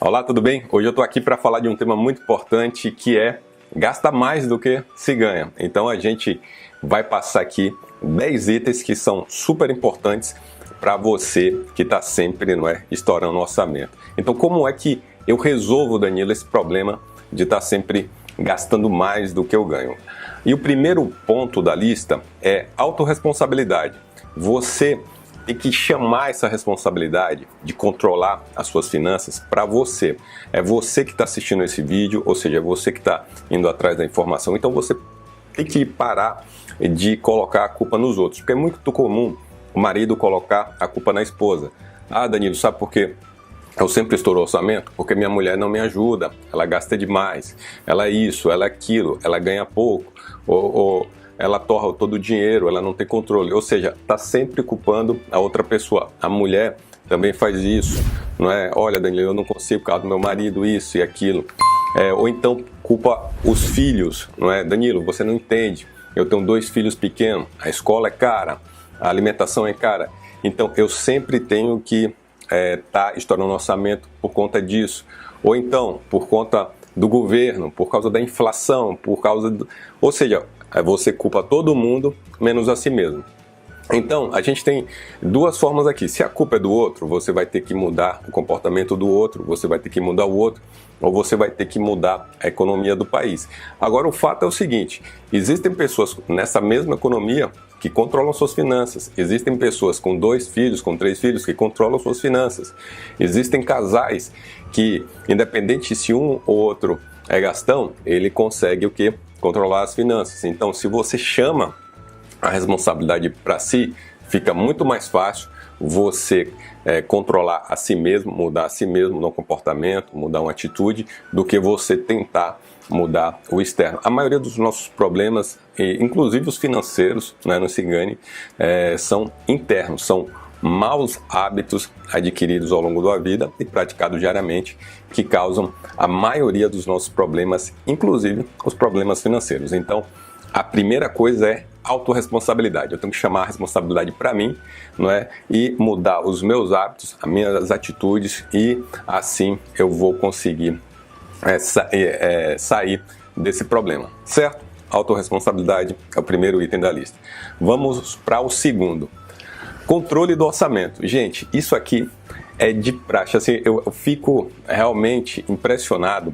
Olá, tudo bem? Hoje eu estou aqui para falar de um tema muito importante que é gasta mais do que se ganha. Então a gente vai passar aqui 10 itens que são super importantes para você que está sempre, estourando o orçamento. Então como é que eu resolvo, Danilo, esse problema de estar sempre gastando mais do que eu ganho? E o primeiro ponto da lista é autorresponsabilidade. Você tem que chamar essa responsabilidade de controlar as suas finanças para você. É você que está assistindo esse vídeo, ou seja, é você que está indo atrás da informação. Então você tem que parar de colocar a culpa nos outros, porque é muito comum o marido colocar a culpa na esposa. Ah, Danilo, sabe por quê? Eu sempre estouro o orçamento porque minha mulher não me ajuda, ela gasta demais, ela é isso, ela é aquilo, ela ganha pouco, ou ela torra todo o dinheiro, ela não tem controle. Ou seja, está sempre culpando a outra pessoa. A mulher também faz isso, não é? Olha, Danilo, eu não consigo por causa do meu marido, isso e aquilo. Ou então culpa os filhos, não é? Danilo, você não entende, eu tenho 2 filhos pequenos, a escola é cara, a alimentação é cara, então eu sempre tenho que tá estourando o orçamento por conta disso. Ou então, por conta do governo, por causa da inflação, por causa do... Ou seja, você culpa todo mundo, menos a si mesmo. Então, a gente tem 2 formas aqui. Se a culpa é do outro, você vai ter que mudar o comportamento do outro, você vai ter que mudar o outro, ou você vai ter que mudar a economia do país. Agora, o fato é o seguinte, existem pessoas nessa mesma economia que controlam suas finanças. Existem pessoas com 2 filhos, com 3 filhos, que controlam suas finanças. Existem casais que, independente se um ou outro é gastão, ele consegue o quê? Controlar as finanças. Então, se você chama a responsabilidade para si, fica muito mais fácil você controlar a si mesmo, mudar a si mesmo no comportamento, mudar uma atitude, do que você tentar mudar o externo. A maioria dos nossos problemas, inclusive os financeiros, não se engane, são internos, são maus hábitos adquiridos ao longo da vida e praticados diariamente que causam a maioria dos nossos problemas, inclusive os problemas financeiros. Então, a primeira coisa é autorresponsabilidade. Eu tenho que chamar a responsabilidade para mim, e mudar os meus hábitos, as minhas atitudes, e assim eu vou conseguir sair desse problema, certo? Autorresponsabilidade é o primeiro item da lista. Vamos para o segundo. Controle do orçamento. Gente, isso aqui é de praxe. Assim, eu fico realmente impressionado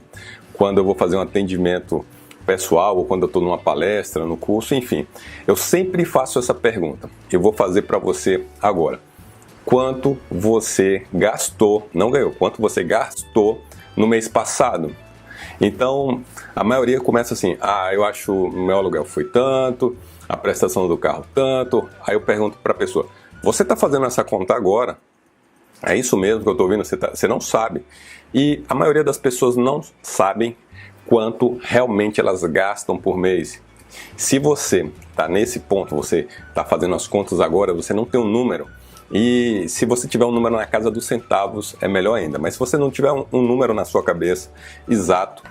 quando eu vou fazer um atendimento pessoal ou quando eu estou numa palestra, no curso, enfim. Eu sempre faço essa pergunta. Eu vou fazer para você agora. Quanto você gastou, não ganhou, quanto você gastou no mês passado? Então, a maioria começa assim, eu acho o meu aluguel foi tanto, a prestação do carro tanto. Aí eu pergunto para a pessoa, você está fazendo essa conta agora? É isso mesmo que eu estou ouvindo? Você não sabe. E a maioria das pessoas não sabem quanto realmente elas gastam por mês. Se você está nesse ponto, você está fazendo as contas agora, você não tem um número. E se você tiver um número na casa dos centavos, é melhor ainda. Mas se você não tiver um número na sua cabeça exato,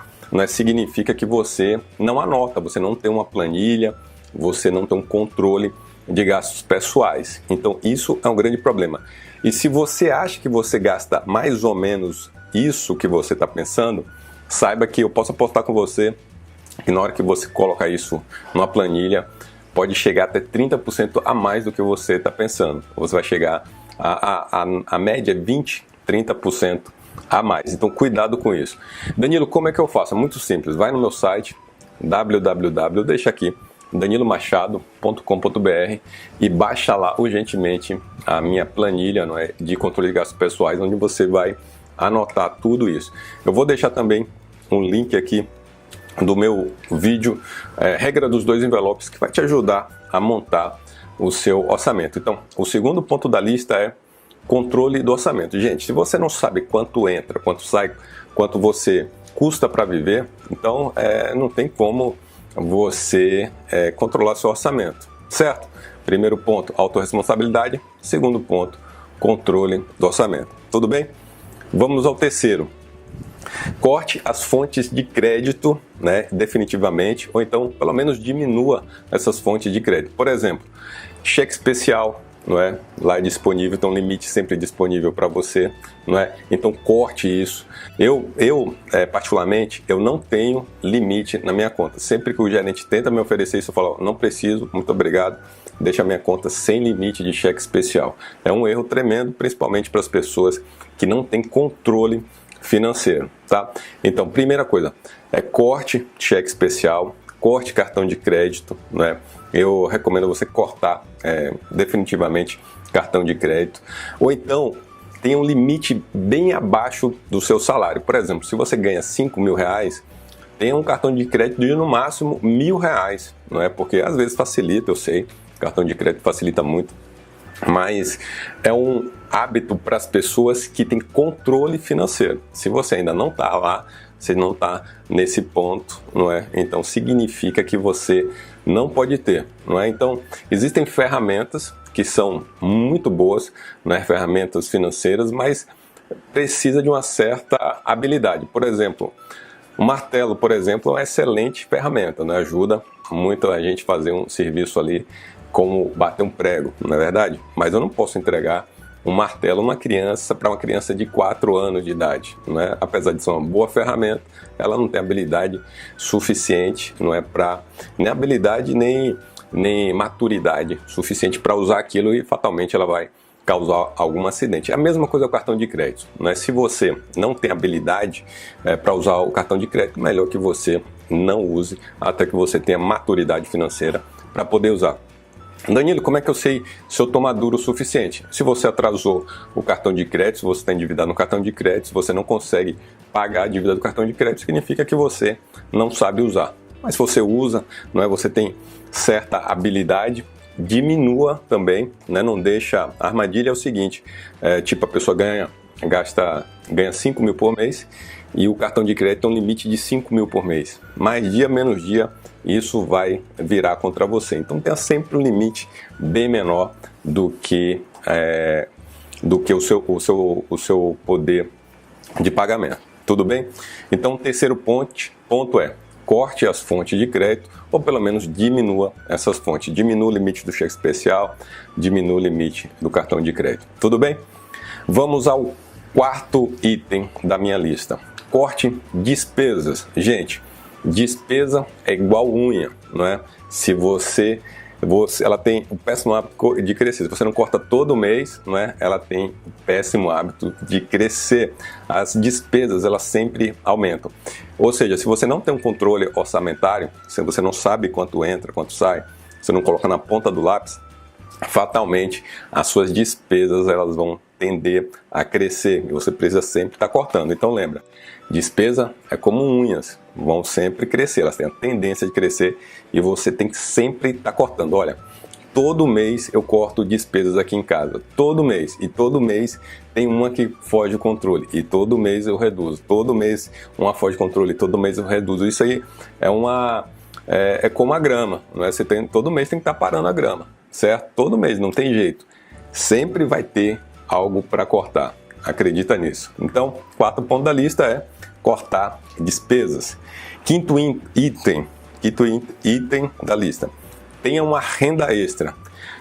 significa que você não anota, você não tem uma planilha, você não tem um controle de gastos pessoais. Então isso é um grande problema. E se você acha que você gasta mais ou menos isso que você está pensando, saiba que eu posso apostar com você que na hora que você colocar isso numa planilha, pode chegar até 30% a mais do que você está pensando. Você vai chegar a média 20%, 30% a mais. Então cuidado com isso. Danilo, como é que eu faço? É muito simples. Vai no meu site deixa aqui danilomachado.com.br e baixa lá urgentemente a minha planilha de controle de gastos pessoais, onde você vai anotar tudo isso. Eu vou deixar também um link aqui do meu vídeo, regra dos 2 envelopes, que vai te ajudar a montar o seu orçamento. Então, o segundo ponto da lista é controle do orçamento. Gente, se você não sabe quanto entra, quanto sai, quanto você custa para viver, então não tem como você controlar seu orçamento, certo? Primeiro ponto, autorresponsabilidade. Segundo ponto, controle do orçamento. Tudo bem? Vamos ao terceiro. Corte as fontes de crédito, definitivamente, ou então pelo menos diminua essas fontes de crédito. Por exemplo, cheque especial, não é? Lá é disponível, então limite sempre disponível para você, não é? Então corte isso. Eu particularmente, eu não tenho limite na minha conta. Sempre que o gerente tenta me oferecer isso, eu falo, não preciso, muito obrigado, deixa a minha conta sem limite de cheque especial. É um erro tremendo, principalmente para as pessoas que não têm controle financeiro, tá? Então, primeira coisa, corte cheque especial, corte cartão de crédito, né? Eu recomendo você cortar definitivamente cartão de crédito, ou então tenha um limite bem abaixo do seu salário. Por exemplo, se você ganha 5 mil reais, tenha um cartão de crédito de no máximo R$1.000, não é? Porque às vezes facilita, eu sei, cartão de crédito facilita muito, mas é um hábito para as pessoas que têm controle financeiro. Se você ainda não está lá, você não está nesse ponto, não é? Então significa que você não pode ter, não é? Então existem ferramentas que são muito boas, não é? Ferramentas financeiras, mas precisa de uma certa habilidade. Por exemplo, o martelo, por exemplo, é uma excelente ferramenta, né? Ajuda muito a gente a fazer um serviço ali como bater um prego, não é verdade? Mas eu não posso entregar um martelo para uma criança de 4 anos de idade, não é? Apesar de ser uma boa ferramenta, ela não tem habilidade suficiente, não é, nem habilidade nem maturidade suficiente para usar aquilo, e fatalmente ela vai causar algum acidente. É a mesma coisa com o cartão de crédito, não é? Se você não tem habilidade para usar o cartão de crédito, melhor que você não use até que você tenha maturidade financeira para poder usar. Danilo, como é que eu sei se eu estou maduro o suficiente? Se você atrasou o cartão de crédito, se você está endividado no cartão de crédito, se você não consegue pagar a dívida do cartão de crédito, significa que você não sabe usar. Mas se você usa, não é? Você tem certa habilidade, diminua também, né? Não deixa. A armadilha é o seguinte: tipo, a pessoa ganha 5 mil por mês e o cartão de crédito tem um limite de 5 mil por mês. Mais dia, menos dia, isso vai virar contra você. Então tenha sempre um limite bem menor do que o seu poder de pagamento. Tudo bem? Então o terceiro ponto é: corte as fontes de crédito, ou pelo menos diminua essas fontes. Diminua o limite do cheque especial, diminua o limite do cartão de crédito. Tudo bem? Vamos ao quarto item da minha lista. Corte despesas. Gente, despesa é igual unha, não é? Se ela tem o péssimo hábito de crescer. Se você não corta todo mês, não é? Ela tem o péssimo hábito de crescer. As despesas, elas sempre aumentam. Ou seja, se você não tem um controle orçamentário, se você não sabe quanto entra, quanto sai, você não coloca na ponta do lápis, fatalmente as suas despesas elas vão tender a crescer e você precisa sempre estar cortando. Então lembra, despesa é como unhas, vão sempre crescer, elas têm a tendência de crescer e você tem que sempre estar cortando. Olha, todo mês eu corto despesas aqui em casa, todo mês, e todo mês tem uma que foge do controle, e todo mês eu reduzo, todo mês uma foge do controle, todo mês eu reduzo. Isso aí é como a grama, não é? Todo mês tem que estar parando a grama, certo? Todo mês, não tem jeito, sempre vai ter algo para cortar, acredita nisso. Então, quarto ponto da lista é cortar despesas. Quinto item da lista: tenha uma renda extra.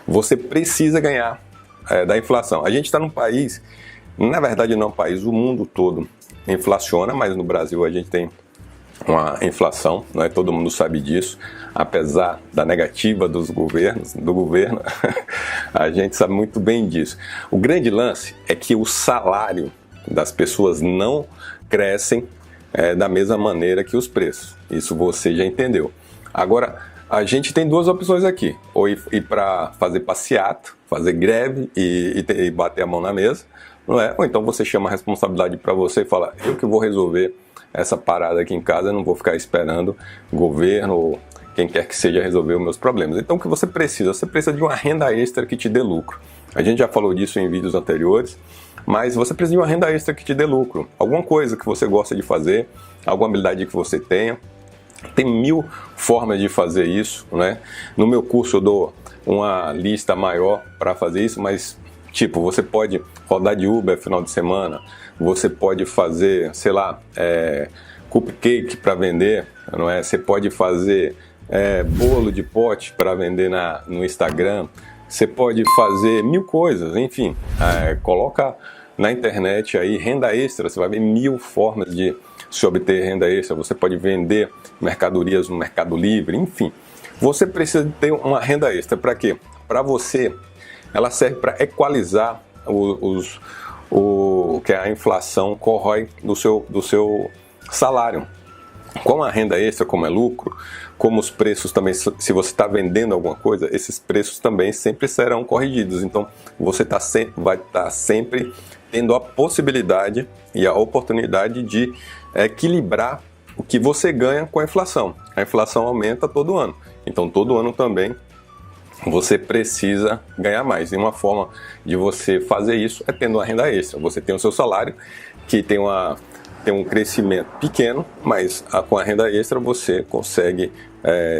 Você precisa ganhar da inflação. A gente está num país, na verdade não é um país, o mundo todo inflaciona, mas no Brasil a gente tem uma inflação, não é? Todo mundo sabe disso, apesar da negativa do governo, a gente sabe muito bem disso. O grande lance é que o salário das pessoas não crescem da mesma maneira que os preços. Isso você já entendeu. Agora, a gente tem duas opções aqui: ou ir para fazer passeata, fazer greve e bater a mão na mesa, não é? Ou então você chama a responsabilidade para você e fala: eu que vou resolver essa parada aqui em casa, eu não vou ficar esperando o governo ou quem quer que seja resolver os meus problemas. Então o que você precisa? Você precisa de uma renda extra que te dê lucro. A gente já falou disso em vídeos anteriores, mas você precisa de uma renda extra que te dê lucro. Alguma coisa que você gosta de fazer, alguma habilidade que você tenha. Tem 1000 formas de fazer isso, né? No meu curso eu dou uma lista maior para fazer isso, mas tipo, você pode rodar de Uber final de semana, você pode fazer, sei lá, cupcake para vender, não é? Você pode fazer bolo de pote para vender no Instagram, você pode fazer 1000 coisas, enfim, coloca na internet aí renda extra, você vai ver 1000 formas de se obter renda extra, você pode vender mercadorias no Mercado Livre, enfim. Você precisa ter uma renda extra, para quê? Para você, ela serve para equalizar o que a inflação corrói do seu salário. Com a renda extra, como é lucro, como os preços também, se você está vendendo alguma coisa, esses preços também sempre serão corrigidos. Então, você vai estar sempre tendo a possibilidade e a oportunidade de equilibrar o que você ganha com a inflação. A inflação aumenta todo ano. Então, todo ano também você precisa ganhar mais. E uma forma de você fazer isso é tendo uma renda extra. Você tem o seu salário, que tem um crescimento pequeno, mas com a renda extra você consegue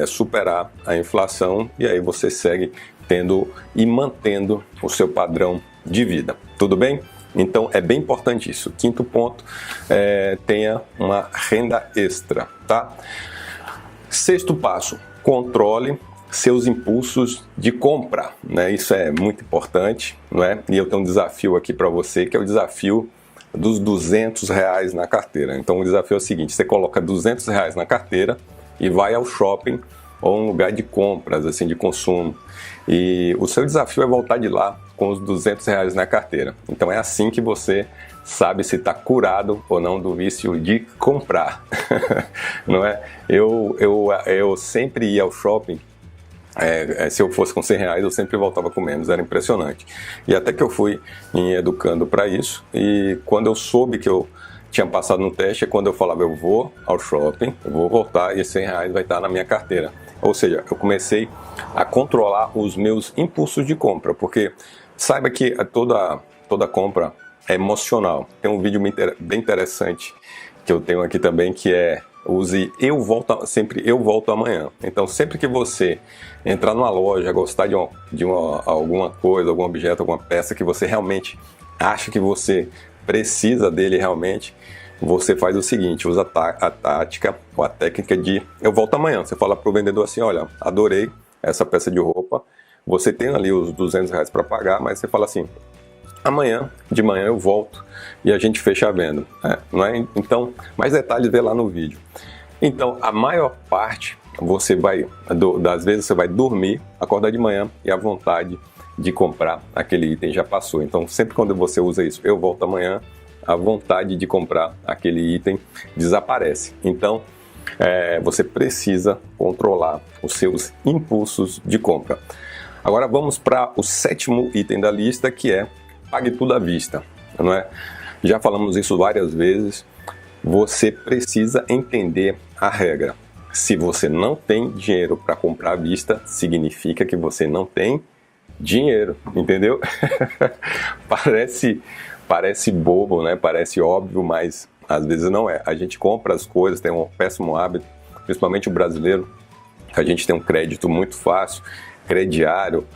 superar a inflação e aí você segue tendo e mantendo o seu padrão de vida. Tudo bem? Então é bem importante isso. Quinto ponto, tenha uma renda extra, tá? Sexto passo, controle seus impulsos de compra, né? Isso é muito importante, não é? E eu tenho um desafio aqui para você, que é o desafio dos R$200 na carteira. Então o desafio é o seguinte: você coloca R$200 na carteira e vai ao shopping ou um lugar de compras, assim, de consumo. E o seu desafio é voltar de lá com os R$200 na carteira. Então é assim que você sabe se está curado ou não do vício de comprar. Não é? Eu sempre ia ao shopping. Se eu fosse com R$100, eu sempre voltava com menos, era impressionante. E até que eu fui me educando para isso, e quando eu soube que eu tinha passado no teste, é quando eu falava: eu vou ao shopping, eu vou voltar e esses R$100 vai estar na minha carteira. Ou seja, eu comecei a controlar os meus impulsos de compra, porque saiba que toda compra é emocional. Tem um vídeo bem interessante que eu tenho aqui também, que é: use sempre eu volto amanhã. Então, sempre que você entrar numa loja, gostar de alguma coisa, algum objeto, alguma peça que você realmente acha que você precisa dele realmente, você faz o seguinte: usa a tática ou a técnica de eu volto amanhã. Você fala para o vendedor assim: olha, adorei essa peça de roupa, você tem ali os R$200 para pagar, mas você fala assim: amanhã, de manhã eu volto e a gente fecha a venda. Não é? Então, mais detalhes vê lá no vídeo. Então, a maior parte, das vezes você vai dormir, acordar de manhã e a vontade de comprar aquele item já passou. Então, sempre quando você usa isso, eu volto amanhã, a vontade de comprar aquele item desaparece. Então, você precisa controlar os seus impulsos de compra. Agora vamos para o sétimo item da lista, que é: pague tudo à vista, não é? Já falamos isso várias vezes. Você precisa entender a regra. Se você não tem dinheiro para comprar à vista, significa que você não tem dinheiro, entendeu? Parece bobo, né? Parece óbvio, mas às vezes não é. A gente compra as coisas, tem um péssimo hábito, principalmente o brasileiro, que a gente tem um crédito muito fácil, crediário,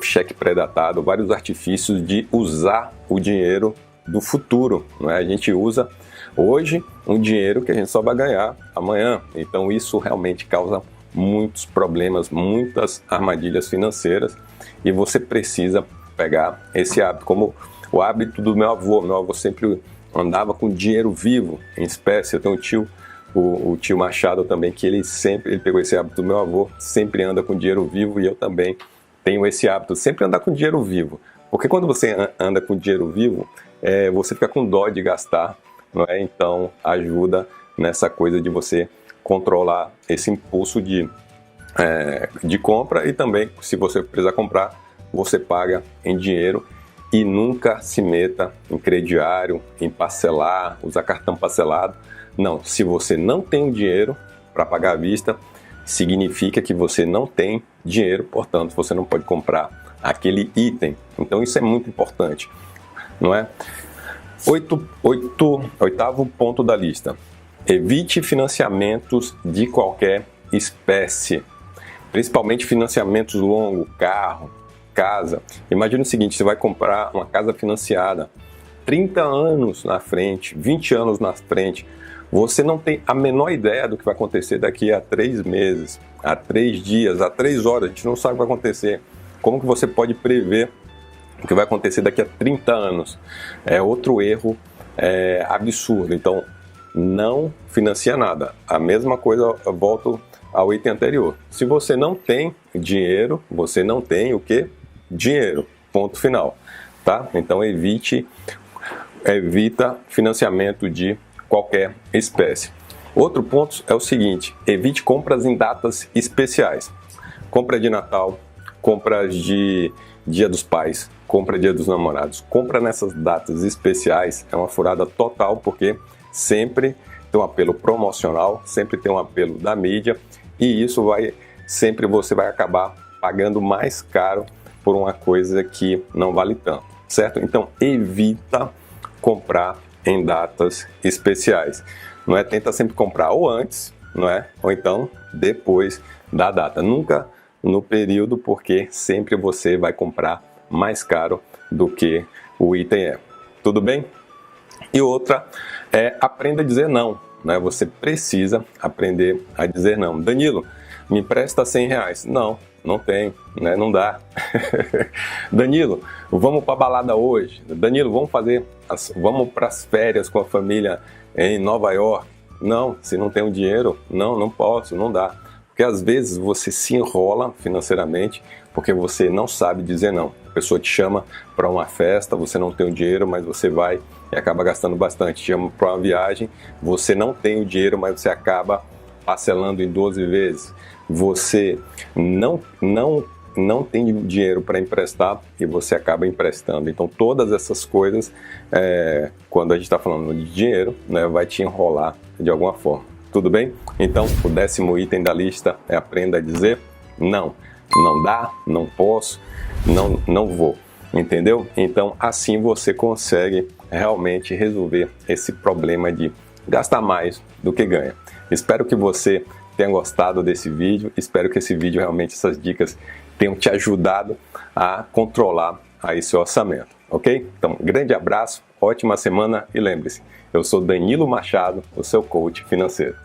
cheque pré-datado, vários artifícios de usar o dinheiro do futuro, não é? A gente usa hoje um dinheiro que a gente só vai ganhar amanhã. Então isso realmente causa muitos problemas, muitas armadilhas financeiras, e você precisa pegar esse hábito, como o hábito do meu avô. Meu avô sempre andava com dinheiro vivo, em espécie. Eu tenho um tio, o tio Machado também, que ele pegou esse hábito do meu avô, sempre anda com dinheiro vivo, e eu também tenho esse hábito, sempre andar com dinheiro vivo. Porque quando você anda com dinheiro vivo, você fica com dó de gastar, não é? Então ajuda nessa coisa de você controlar esse impulso de compra, e também, se você precisar comprar, você paga em dinheiro e nunca se meta em crediário, em parcelar, usar cartão parcelado. Não, se você não tem dinheiro para pagar à vista, significa que você não tem dinheiro, portanto você não pode comprar aquele item. Então isso é muito importante, não é? Oitavo ponto da lista: evite financiamentos de qualquer espécie, principalmente financiamentos longos, carro, casa. Imagina o seguinte: você vai comprar uma casa financiada 30 anos na frente, 20 anos na frente. Você não tem a menor ideia do que vai acontecer daqui a 3 meses, a 3 dias, a 3 horas. A gente não sabe o que vai acontecer. Como que você pode prever o que vai acontecer daqui a 30 anos? É outro erro absurdo. Então, não financia nada. A mesma coisa, eu volto ao item anterior. Se você não tem dinheiro, você não tem o que? Dinheiro. Ponto final. Tá? Então, evita financiamento de qualquer espécie. Outro ponto é o seguinte: evite compras em datas especiais. Compra de Natal, compras de Dia dos Pais, compra Dia dos Namorados. Compra nessas datas especiais é uma furada total, porque sempre tem um apelo promocional, sempre tem um apelo da mídia, e isso sempre você vai acabar pagando mais caro por uma coisa que não vale tanto, certo? Então evita comprar em datas especiais, não é? Tenta sempre comprar ou antes, não é? Ou então depois da data, nunca no período, porque sempre você vai comprar mais caro do que o item é. Tudo bem? E outra aprenda a dizer não, né? Você precisa aprender a dizer não. Danilo, me empresta R$100. Não tem, né? Não dá. Danilo, vamos para a balada hoje. Danilo, vamos para as férias com a família em Nova York. Não, se não tem o dinheiro, não posso, não dá. Porque às vezes você se enrola financeiramente porque você não sabe dizer não. A pessoa te chama para uma festa, você não tem o dinheiro, mas você vai e acaba gastando bastante. Te chama para uma viagem, você não tem o dinheiro, mas você acaba parcelando em 12 vezes. Você não tem dinheiro para emprestar e você acaba emprestando. Então todas essas coisas, quando a gente está falando de dinheiro, né, vai te enrolar de alguma forma. Tudo bem? Então o 10º item da lista é aprenda a dizer não. Não dá, não posso, não vou. Entendeu? Então assim você consegue realmente resolver esse problema de gastar mais do que ganha. Espero que você tenha gostado desse vídeo, espero que esse vídeo realmente, essas dicas tenham te ajudado a controlar aí seu orçamento, ok? Então, grande abraço, ótima semana e lembre-se, eu sou Danilo Machado, o seu coach financeiro.